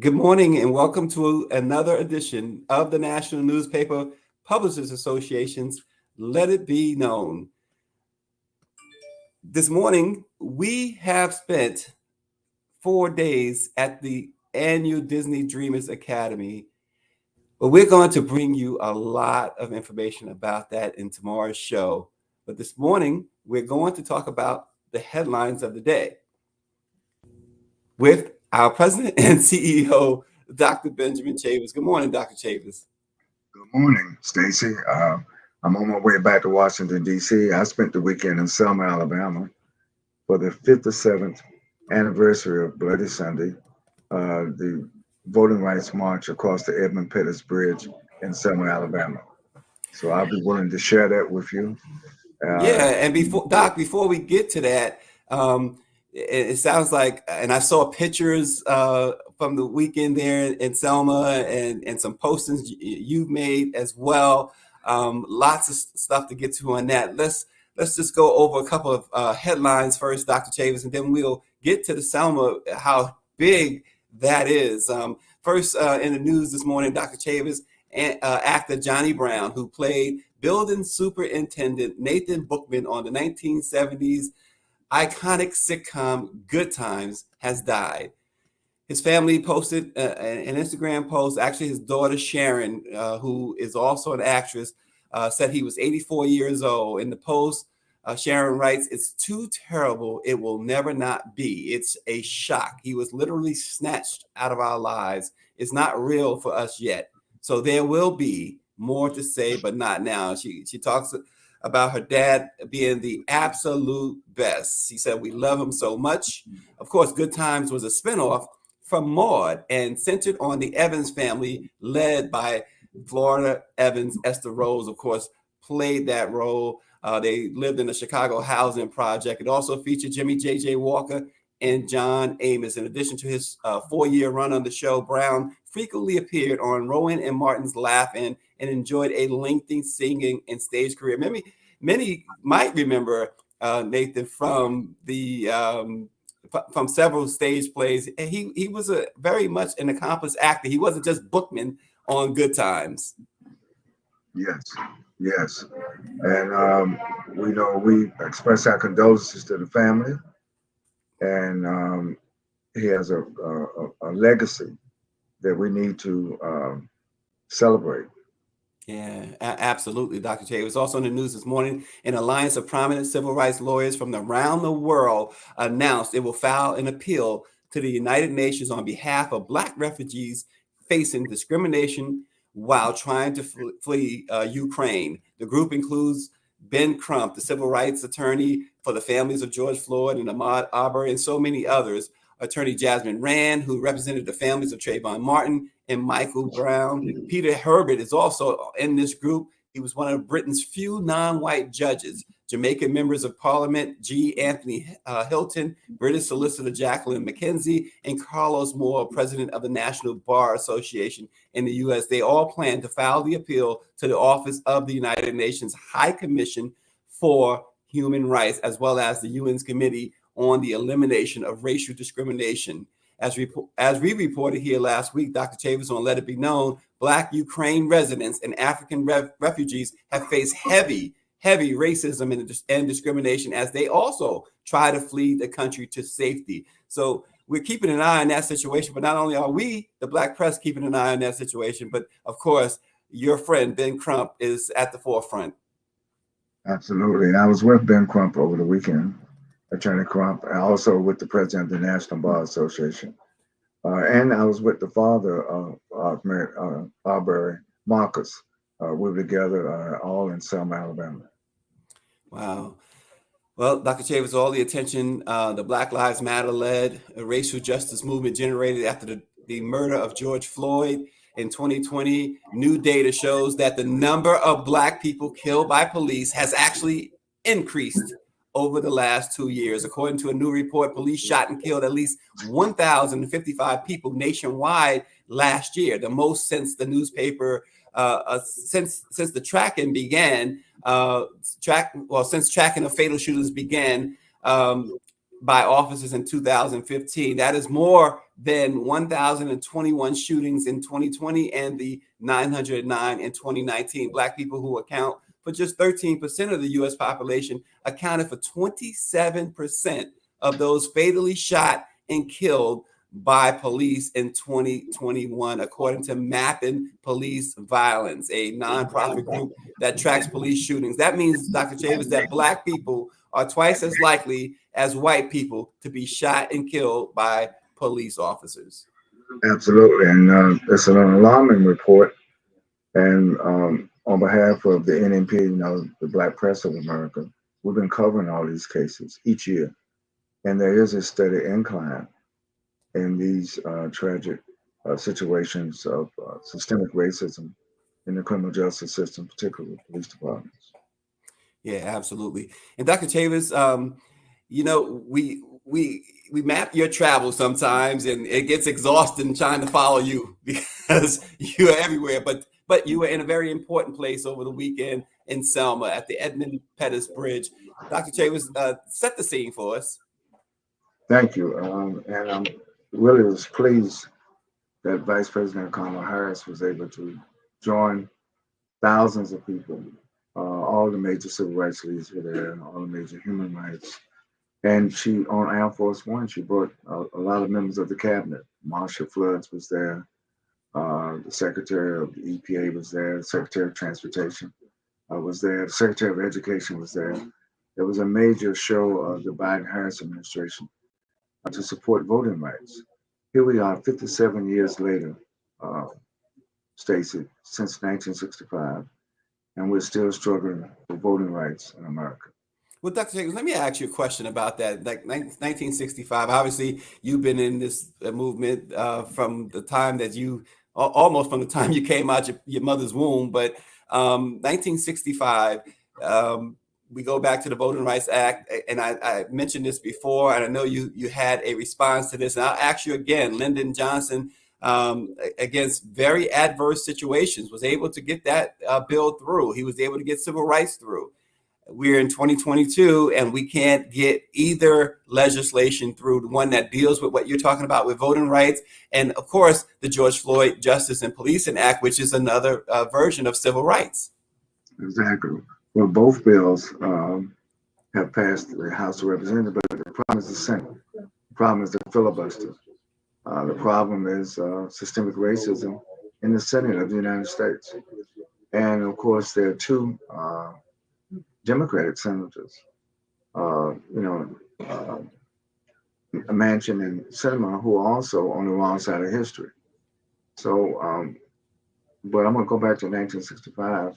Good morning and welcome to another edition of the National Newspaper Publishers Association's Let It Be Known. This morning, we have spent 4 days at the annual Disney Dreamers Academy, but we're going to bring you a lot of information about that in tomorrow's show. But this morning, we're going to talk about the headlines of the day with our president and CEO, Dr. Benjamin Chavis. Good morning, Dr. Chavis. Good morning, Stacy. I'm on my way back to Washington, D.C. I spent the weekend in Selma, Alabama for the 57th anniversary of Bloody Sunday, the Voting Rights March across the Edmund Pettus Bridge in Selma, Alabama. So I'll be willing to share that with you. And before we get to that, it sounds like, and I saw pictures from the weekend there in Selma and some postings you've made as well. Lots of stuff to get to on that. Let's just go over a couple of headlines first, Dr. Chavis, and then we'll get to the Selma, how big that is. First, in the news this morning, Dr. Chavis, actor Johnny Brown, who played building superintendent Nathan Bookman on the 1970s iconic sitcom Good Times, has died. His family posted an Instagram post. Actually, his daughter Sharon, who is also an actress, said he was 84 years old. In the post, Sharon writes, "It's too terrible. It will never not be. It's a shock. He was literally snatched out of our lives. It's not real for us yet. So there will be more to say, but not now." She talks about her dad being the absolute best. She said, "We love him so much." Of course, Good Times was a spinoff from Maude and centered on the Evans family, led by Florida Evans. Esther Rose, of course, played that role. They lived in the Chicago housing project. It also featured Jimmy J.J. Walker and John Amos. In addition to his 4-year run on the show, Brown frequently appeared on Rowan and Martin's Laugh-In and enjoyed a lengthy singing and stage career. Many might remember Nathan from the from several stage plays. And he was a very much an accomplished actor. He wasn't just Bookman on Good Times. Yes. And we express our condolences to the family, and he has a legacy that we need to celebrate. Yeah, absolutely, Dr. J. It was also in the news this morning. An alliance of prominent civil rights lawyers from around the world announced it will file an appeal to the United Nations on behalf of Black refugees facing discrimination while trying to flee Ukraine. The group includes Ben Crump, the civil rights attorney for the families of George Floyd and Ahmaud Arbery, and so many others. Attorney Jasmine Rand, who represented the families of Trayvon Martin and Michael Brown. Peter Herbert is also in this group. He was one of Britain's few non-white judges. Jamaican members of Parliament G. Anthony Hilton, British Solicitor Jacqueline McKenzie, and Carlos Moore, president of the National Bar Association in the U.S. They all plan to file the appeal to the Office of the United Nations High Commission for Human Rights, as well as the UN's Committee on the Elimination of Racial Discrimination. As we reported here last week, Dr. Chavis on Let It Be Known, Black Ukraine residents and African refugees have faced heavy racism and discrimination as they also try to flee the country to safety. So we're keeping an eye on that situation, but not only are we, the Black press, keeping an eye on that situation, but of course, your friend Ben Crump is at the forefront. Absolutely. And I was with Ben Crump over the weekend, Attorney Crump, and also with the president of the National Bar Association. And I was with the father of Arbery, Marcus. We were together all in Selma, Alabama. Wow. Well, Dr. Chavis, all the attention the Black Lives Matter-led racial justice movement generated after the murder of George Floyd in 2020, new data shows that the number of Black people killed by police has actually increased over the last 2 years. According to a new report, police shot and killed at least 1,055 people nationwide last year, the most since the newspaper, since the tracking began, since tracking of fatal shooters began by officers in 2015. That is more than 1,021 shootings in 2020 and the 909 in 2019. Black people, who account for just 13% of the U.S. population, accounted for 27% of those fatally shot and killed by police in 2021, according to Mapping Police Violence, a nonprofit group that tracks police shootings. That means, Dr. Chavis, that Black people are twice as likely as white people to be shot and killed by police officers. Absolutely, and it's an alarming report. And on behalf of the NMP, the Black Press of America, we've been covering all these cases each year, and there is a steady incline in these tragic situations of systemic racism in the criminal justice system, particularly police departments. Yeah, absolutely. And Dr. Chavis, we map your travel sometimes, and it gets exhausting trying to follow you because you are everywhere. But you were in a very important place over the weekend in Selma at the Edmund Pettus Bridge. Dr. Chavis, set the scene for us. Thank you. And I really was pleased that Vice President Kamala Harris was able to join thousands of people. All the major civil rights leaders were there, and all the major human rights. And she, on Air Force One, she brought a lot of members of the cabinet. Marsha Floods was there. The Secretary of the EPA was there. The Secretary of Transportation was there. The Secretary of Education was there. There was a major show of the Biden-Harris administration to support voting rights. Here we are, 57 years later, Stacy, since 1965, and we're still struggling for voting rights in America. Well, Dr. Jacobs, let me ask you a question about that. Like 1965, obviously, you've been in this movement from the time that almost from the time you came out your mother's womb. But 1965, we go back to the Voting Rights Act, and I mentioned this before, and I know you had a response to this. And I'll ask you again. Lyndon Johnson, against very adverse situations, was able to get that bill through. He was able to get civil rights through. We're in 2022, and we can't get either legislation through, the one that deals with what you're talking about with voting rights, and of course, the George Floyd Justice and Policing Act, which is another version of civil rights. Exactly. Well, both bills have passed the House of Representatives, but the problem is the Senate. The problem is the filibuster. The problem is systemic racism in the Senate of the United States. And of course, there are two Democratic senators, Manchin and Sinema, who are also on the wrong side of history. So, but I'm going to go back to 1965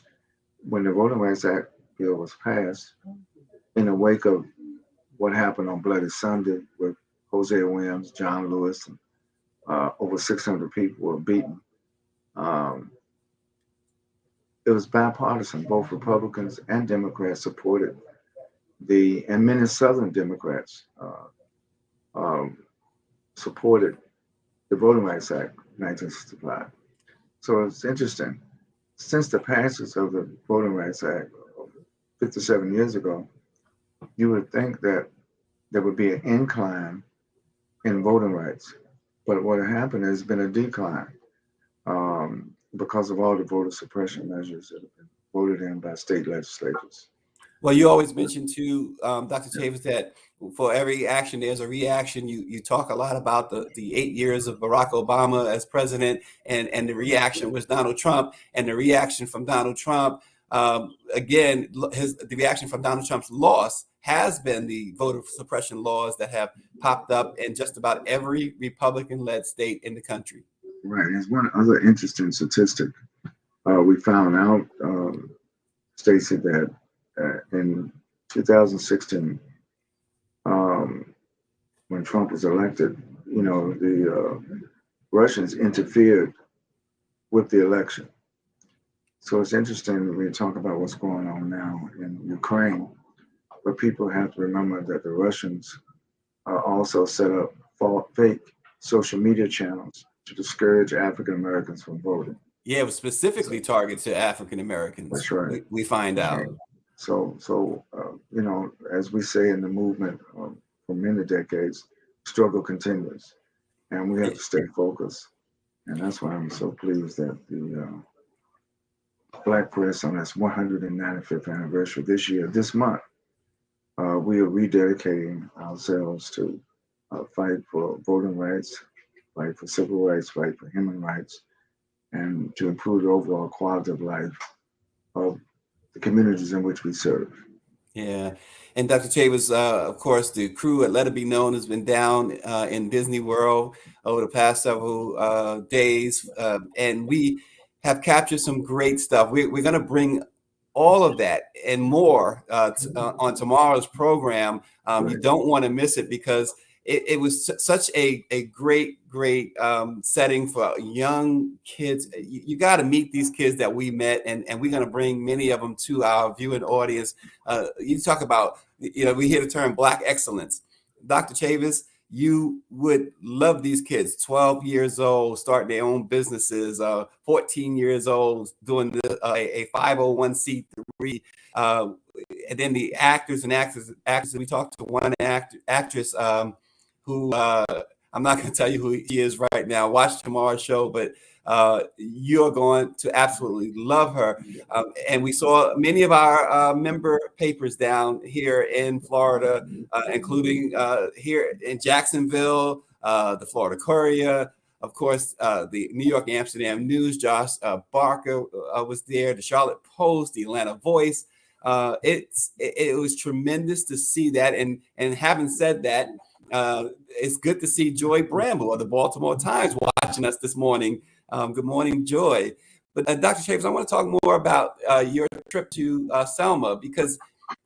when the Voting Rights Act bill was passed in the wake of what happened on Bloody Sunday with Hosea Williams, John Lewis, and over 600 people were beaten. It was bipartisan. Both Republicans and Democrats supported and many Southern Democrats supported the Voting Rights Act 1965. So it's interesting. Since the passage of the Voting Rights Act 57 years ago, you would think that there would be an incline in voting rights. But what happened has been a decline because of all the voter suppression measures that have been voted in by state legislatures. Well, you always mention too, Dr. Chavis, that for every action, there's a reaction. You talk a lot about the 8 years of Barack Obama as president, and the reaction was Donald Trump, and the reaction from Donald Trump, again, the reaction from Donald Trump's loss has been the voter suppression laws that have popped up in just about every Republican-led state in the country. Right. There's one other interesting statistic. We found out, Stacy, that in 2016, when Trump was elected, the Russians interfered with the election. So it's interesting when we talk about what's going on now in Ukraine, but people have to remember that the Russians also set up fake social media channels to discourage African Americans from voting. Yeah, it was specifically targeted to African Americans. That's right. We find out. So as we say in the movement, for many decades, struggle continues, and we have to stay focused. And that's why I'm so pleased that the Black Press on its 195th anniversary this year, this month, we are rededicating ourselves to fight for voting rights, fight for civil rights, fight for human rights, and to improve the overall quality of life of the communities in which we serve. Yeah. And Dr. Chavis, of course, the crew at Let It Be Known has been down in Disney World over the past several days. And we have captured some great stuff. We're going to bring all of that and more on tomorrow's program. You don't want to miss it because it was such a great setting for young kids. You got to meet these kids that we met, and we're going to bring many of them to our viewing audience. You talk about, we hear the term Black excellence. Dr. Chavis, you would love these kids, 12 years old, starting their own businesses, 14 years old, doing a 501c3. And then the actors and actresses. We talked to one actress who I'm not going to tell you who he is right now. Watch tomorrow's show, but you're going to absolutely love her. And we saw many of our member papers down here in Florida, including here in Jacksonville, the Florida Courier, of course, the New York and Amsterdam News. Josh Barker was there, the Charlotte Post, the Atlanta Voice. It was tremendous to see that. And having said that, it's good to see Joy Bramble of the Baltimore Times watching us this morning. Good morning, Joy. But Dr. Chavis, I want to talk more about your trip to Selma, because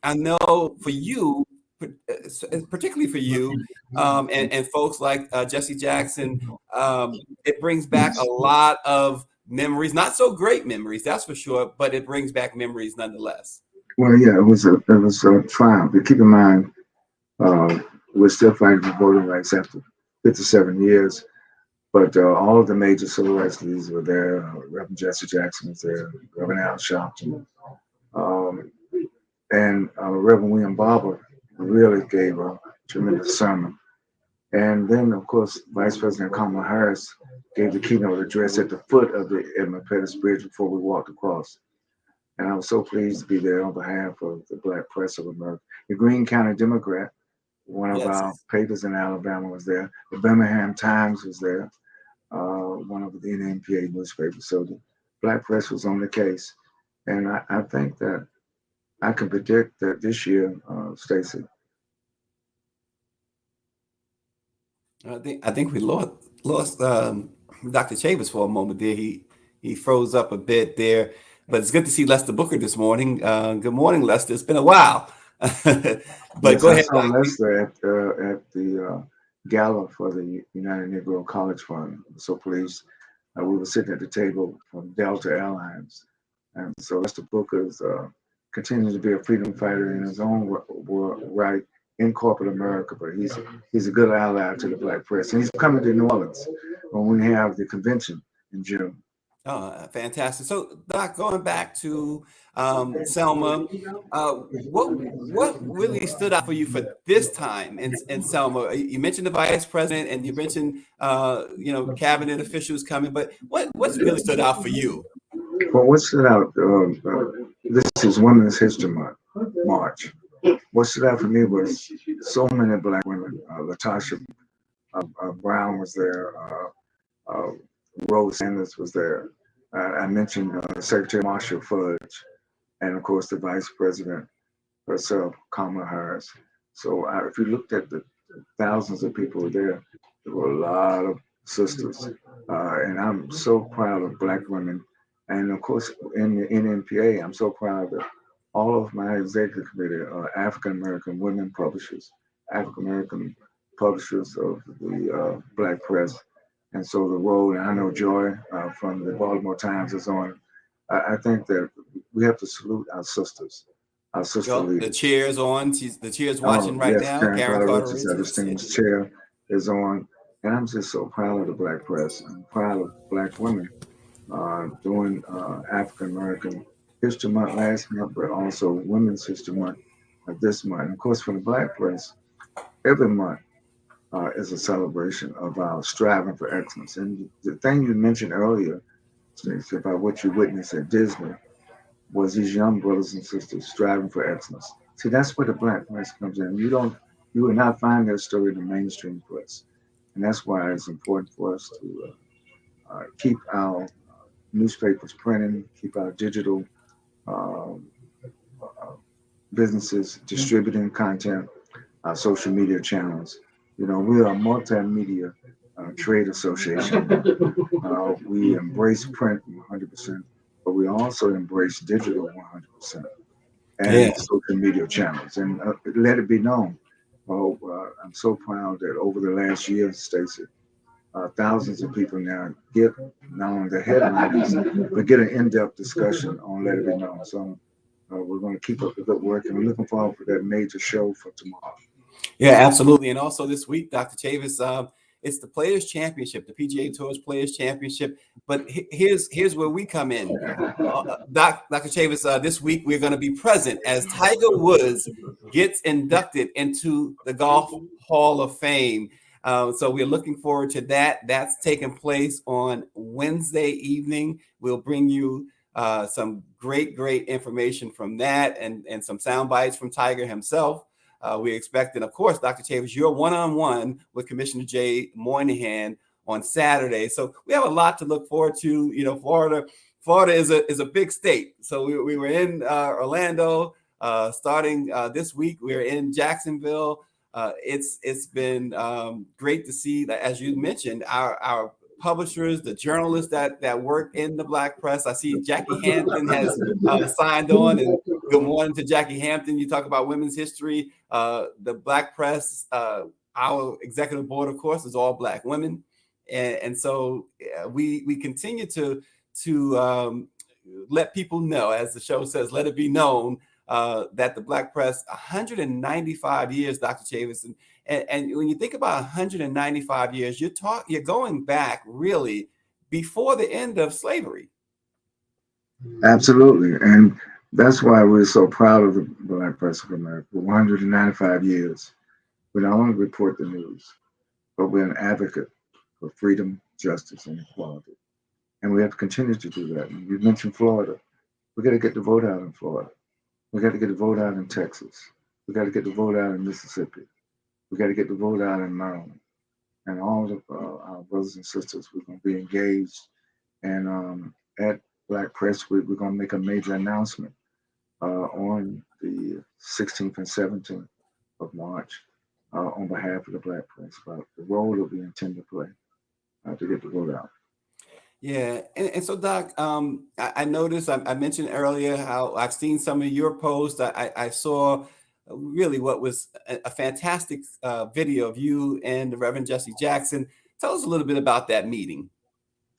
I know for you, particularly for you, and folks like Jesse Jackson, it brings back a lot of memories, not so great memories, that's for sure, but it brings back memories nonetheless. Well, yeah, it was a triumph. But keep in mind, we're still fighting for voting rights after 57 years. But all of the major civil rights leaders were there. Reverend Jesse Jackson was there, Reverend Al Sharpton, um, and Reverend William Barber really gave a tremendous sermon. And then, of course, Vice President Kamala Harris gave the keynote address at the foot of the Edmund Pettus Bridge before we walked across. And I was so pleased to be there on behalf of the Black Press of America. The Greene County Democrat, one of our papers in Alabama, was there. The Birmingham Times was there, one of the NMPA newspapers. So the Black Press was on the case. And I think that I can predict that this year, Stacy. I think we lost Dr. Chavis for a moment there. He froze up a bit there, but it's good to see Lester Booker this morning. Good morning, Lester. It's been a while. But yes, go ahead. I saw Lester at the gala for the United Negro College Fund. I'm so pleased. We were sitting at the table from Delta Airlines, and so Lester Booker's continues to be a freedom fighter in his own right in corporate America, but he's a good ally to the Black Press, and he's coming to New Orleans when we have the convention in June. Oh, fantastic. So, Doc, going back to Selma, what really stood out for you for this time in Selma? You mentioned the vice president, and you mentioned cabinet officials coming, but what's really stood out for you? Well, what stood out? This is Women's History Month, March. What stood out for me was so many Black women. Latasha Brown was there. Rose Sanders was there. I mentioned Secretary Marshall Fudge, and of course the Vice President herself, Kamala Harris. So if you looked at the thousands of people there were a lot of sisters, and I'm so proud of Black women. And of course, in the NMPA, I'm so proud that all of my executive committee are African American women publishers, African American publishers of the Black Press. And so the role, and I know Joy from the Baltimore Times is on. I think that we have to salute our sisters, our sister leaders. The chair's on. The chair's watching right now. Karen Carter Richards, our distinguished chair, is on. And I'm just so proud of the Black Press. I'm proud of Black women doing African American History Month last month, but also Women's History Month this month. And of course, for the Black Press, every month is a celebration of our striving for excellence. And the thing you mentioned earlier, Stacey, about what you witnessed at Disney was these young brothers and sisters striving for excellence. See, that's where the black press comes in. You will not find that story in the mainstream press. And that's why it's important for us to keep our newspapers printing, keep our digital um, uh, businesses distributing content, our social media channels. You know, we are a multimedia trade association. We embrace print 100%, but we also embrace digital 100% Yeah. and social media channels. And let it be known. Well, I'm so proud that over the last year, Stacey, thousands of people now get not only the headlines, but get an in-depth discussion on Let It Be Known. So we're going to keep up the good work, and we're looking forward for that major show for tomorrow. Yeah, absolutely. And also this week, Dr. Chavis, it's the Players Championship, the PGA Tour's Players Championship. But here's where we come in. Dr. Chavis, this week we're going to be present as Tiger Woods gets inducted into the Golf Hall of Fame. So we're looking forward to that. That's taking place on Wednesday evening. We'll bring you some great information from that and some sound bites from Tiger himself. We expect, and of course, Dr. Chavis, you're one-on-one with Commissioner Jay Moynihan on Saturday. So we have a lot to look forward to. You know, Florida is a big state. So we were in Orlando starting this week. We're in Jacksonville. It's been great to see that, as you mentioned, our publishers, the journalists that work in the Black press. I see Jackie Hampton has signed on, and good morning to Jackie Hampton. You talk about women's history. The Black press, our executive board, of course, is all Black women, and so we continue to let people know, as the show says, let it be known that the Black press, 195 years, Dr. Chavis, and when you think about 195 years, you're going back really before the end of slavery. Absolutely. And that's why we're so proud of the Black Press of America. For 195 years, we not only report the news, but we're an advocate for freedom, justice, and equality. And we have to continue to do that. And you mentioned Florida. We got to get the vote out in Florida. We got to get the vote out in Texas. We got to get the vote out in Mississippi. We got to get the vote out in Maryland. And all of our brothers and sisters, we're going to be engaged. And at Black Press Week, we're going to make a major announcement on the 16th and 17th of March on behalf of the Black press about the role that we intend to play to get the word out. Yeah, and so Doc, I noticed I mentioned earlier how I've seen some of your posts. I saw really what was a fantastic video of you and the Reverend Jesse Jackson. Tell us a little bit about that meeting.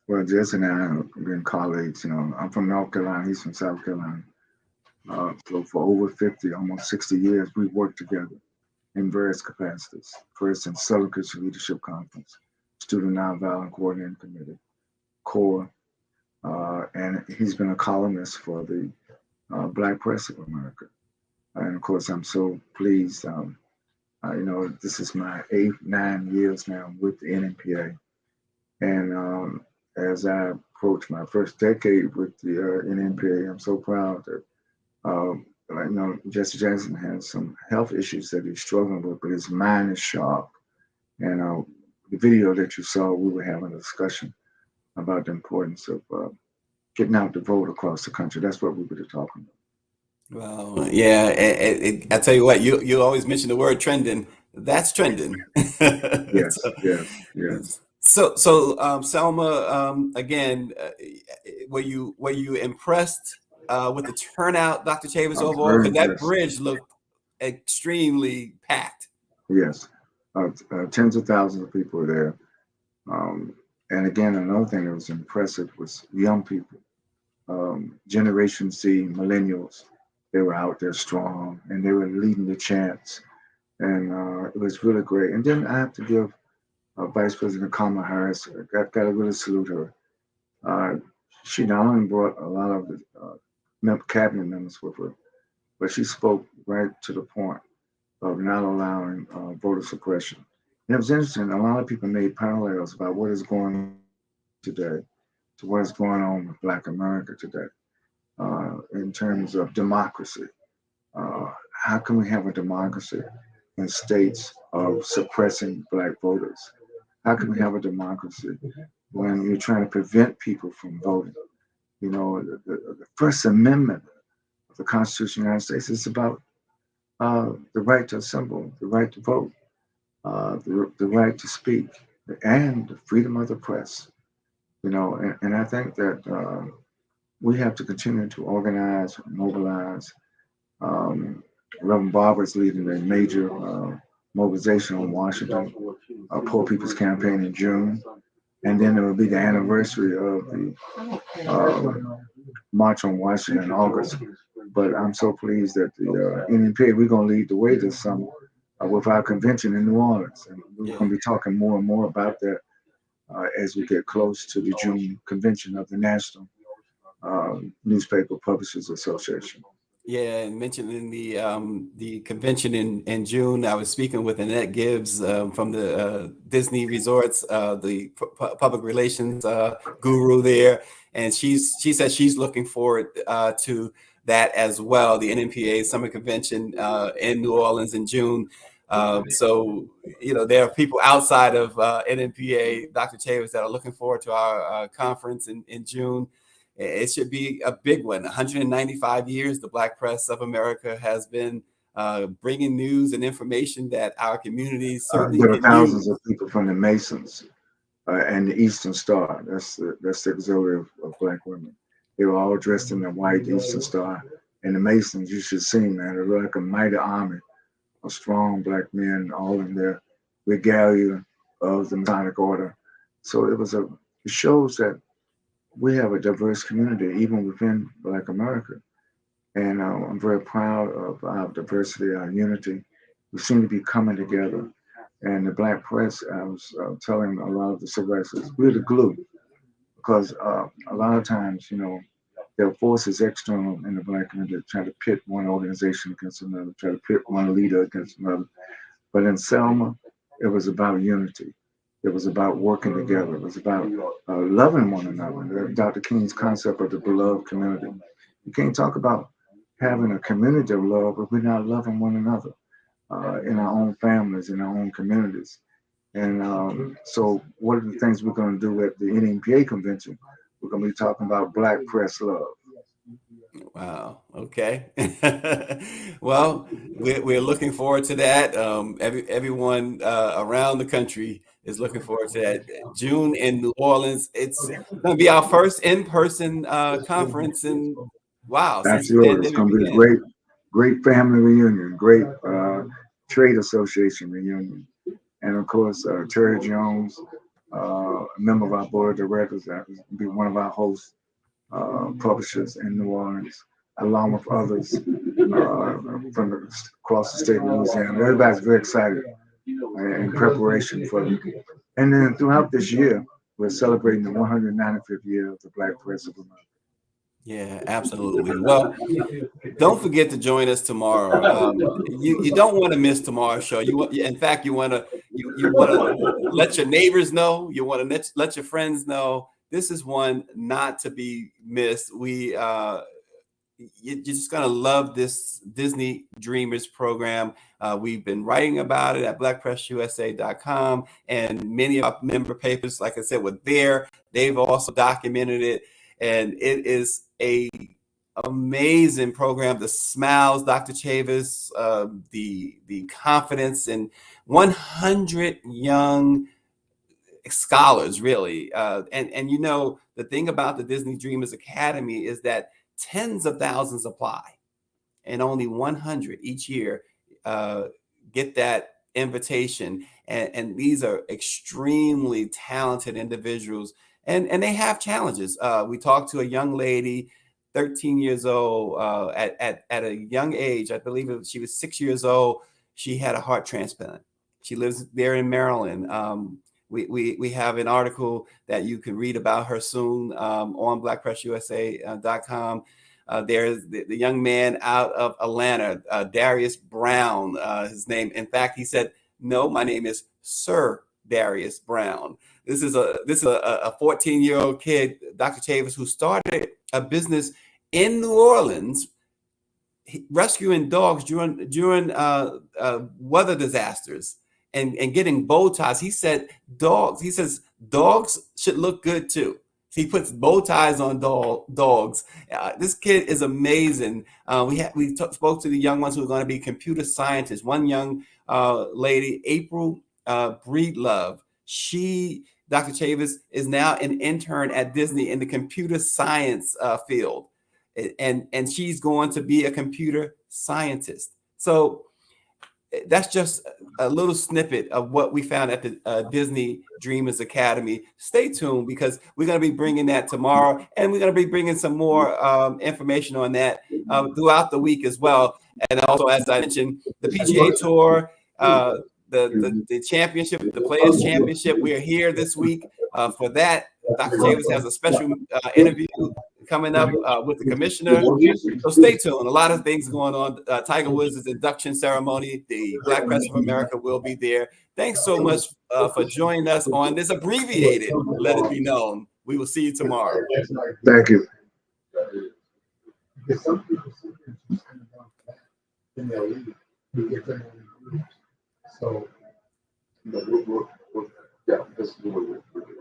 Well, Jesse and I have been colleagues. You know, I'm from North Carolina. He's from South Carolina. So for over 50, almost 60 years, we've worked together in various capacities. First in Southern Christian Leadership Conference, Student Nonviolent Coordinating Committee, CORE, and he's been a columnist for the Black Press of America. And of course, I'm so pleased. You know, this is my 9 years now with the NNPA. And as I approach my first decade with the NNPA, I'm so proud that, you know, Jesse Jackson has some health issues that he's struggling with, but his mind is sharp. And the video that you saw, we were having a discussion about the importance of getting out the vote across the country. That's what we were talking about. Well, yeah, I tell you what, you always mention the word trending. That's trending. Yes, so, yes. so Selma, again, were you impressed with the turnout, Dr. Chavis, I was overall? very Because that impressed. bridge looked extremely packed. Yes, tens of thousands of people were there. And again, another thing that was impressive was young people, Generation Z, millennials. They were out there strong and they were leading the chants. And it was really great. And then I have to give Vice President Kamala Harris, got to really salute her. Uh, she not only brought a lot of the cabinet members with her, but she spoke right to the point. of not allowing voter suppression. And it was interesting. A lot of people made parallels about what is going on today to what is going on with Black America today in terms of democracy. How can we have a democracy in states of suppressing Black voters? How can we have a democracy when you're trying to prevent people from voting? You know, the First Amendment of the Constitution of the United States is about the right to assemble, the right to vote, the right to speak, and the freedom of the press. You know, and I think that we have to continue to organize, mobilize. Reverend Barber's leading a major mobilization on Washington, Poor People's Campaign in June. And then it will be the anniversary of the March on Washington in August. But I'm so pleased that the NNPA, we're going to lead the way this summer with our convention in New Orleans. And we're going to be talking more and more about that as we get close to the June convention of the National Newspaper Publishers Association. Yeah, and mentioning the convention in June, I was speaking with Annette Gibbs from the Disney Resorts, the public relations guru there, and she said she's looking forward to that as well. The NNPA Summer Convention in New Orleans in June. So you know there are people outside of NNPA, Dr. Chavis, that are looking forward to our conference in June. It should be a big one. 195 years, the Black press of America has been bringing news and information that our communities certainly There are can thousands use. of people from the Masons and the Eastern Star. That's the auxiliary of Black women. They were all dressed in the white Eastern Star. And the Masons, you should see, man, they look like a mighty army of strong Black men, all in their regalia of the Masonic order. So it shows that we have a diverse community, even within Black America. And I'm very proud of our diversity, our unity. We seem to be coming together. And the Black press, I was telling a lot of the civil rights, we're the glue. Because a lot of times, you know, there are forces external in the Black community that try to pit one organization against another, try to pit one leader against another. But in Selma, it was about unity. It was about working together. It was about loving one another. Dr. King's concept of the beloved community. You can't talk about having a community of love if we're not loving one another in our own families, in our own communities. And so, what are the things we're going to do at the NNPA convention? We're going to be talking about Black press love. Wow. Okay. Well, we're looking forward to that. Everyone around the country is looking forward to that. June in New Orleans. It's going to be our first in-person conference in wow since the Absolutely, it's pandemic going to be a began. great family reunion, great trade association reunion, and of course Terry Jones, a member of our board of directors, that will be one of our hosts. Publishers in New Orleans, along with others across the state of Louisiana. Everybody's very excited in preparation for it. And then throughout this year, we're celebrating the 195th year of the Black Press of America. Yeah, absolutely. Well, don't forget to join us tomorrow. You don't want to miss tomorrow's show. In fact, you want to let your neighbors know. You want to let your friends know. This is one not to be missed. You're just gonna love this Disney Dreamers program. We've been writing about it at blackpressusa.com, and many of our member papers, like I said, were there. They've also documented it, and it is a amazing program. The smiles, Dr. Chavis, the confidence, and 100 young scholars, really. And you know, the thing about the Disney Dreamers Academy is that tens of thousands apply, and only 100 each year get that invitation. And these are extremely talented individuals, and they have challenges. We talked to a young lady, 13 years old, at a young age. I believe she was 6 years old. She had a heart transplant. She lives there in Maryland. We have an article that you can read about her soon on blackpressusa.com. There's the young man out of Atlanta, Darius Brown, his name. In fact, he said, "No, my name is Sir Darius Brown." This is a 14-year-old kid, Dr. Chavis, who started a business in New Orleans rescuing dogs during weather disasters and getting bow ties. He said dogs. He says dogs should look good too. He puts bow ties on dogs. This kid is amazing. We spoke to the young ones who are going to be computer scientists. One young lady, April Breedlove. Dr. Chavis, is now an intern at Disney in the computer science field. And she's going to be a computer scientist. So that's just a little snippet of what we found at the Disney Dreamers Academy. Stay tuned, because we're going to be bringing that tomorrow, and we're going to be bringing some more information on that throughout the week as well. And also, as I mentioned, the PGA Tour, the championship, the Players Championship, we are here this week for that. Dr. Chavis has a special interview coming up with the commissioner. So stay tuned. A lot of things going on. Tiger Woods' induction ceremony. The Black Press of America will be there. Thanks so much for joining us on this abbreviated Let It Be Known. We will see you tomorrow. Thank you. So, yeah, this is what we're doing.